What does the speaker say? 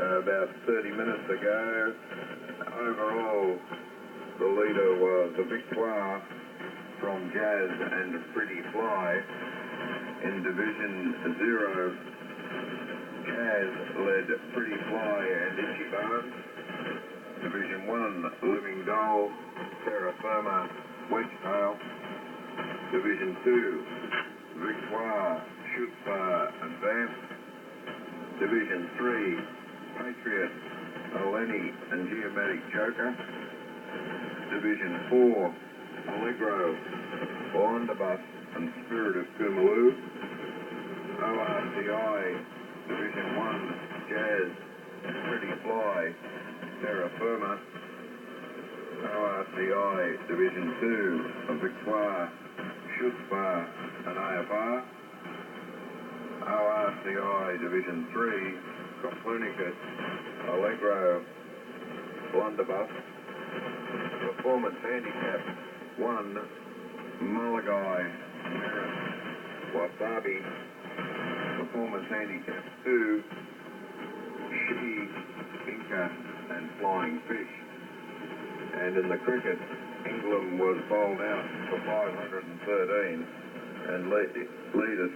about 30 minutes ago. Overall, the leader was the Victoire from Jazz and Pretty Fly. In Division 0, Jazz led Pretty Fly and Itchy Barnes. Division 1, Living Doll, Terra Firma, Wedgetail. Division 2, Victoire, Schutzbar and Vamp. Division 3, Patriot, Eleni and Geomatic Joker. Division 4, Allegro, Blunderbuss and Spirit of Kumaloo. ORCI, Division 1, Jazz, Pretty Fly, Terra Firma. ORCI, Division 2, Victoire, Schutzbar and AFR. ORCI, Division 3, Copernicus, Allegro, Blunderbuss. Performance Handicap 1, Mulligai, Merit, Wasabi. Performance Handicap 2, She, Inca and Flying Fish. And in the cricket, England was bowled out for 513 and lead Australia.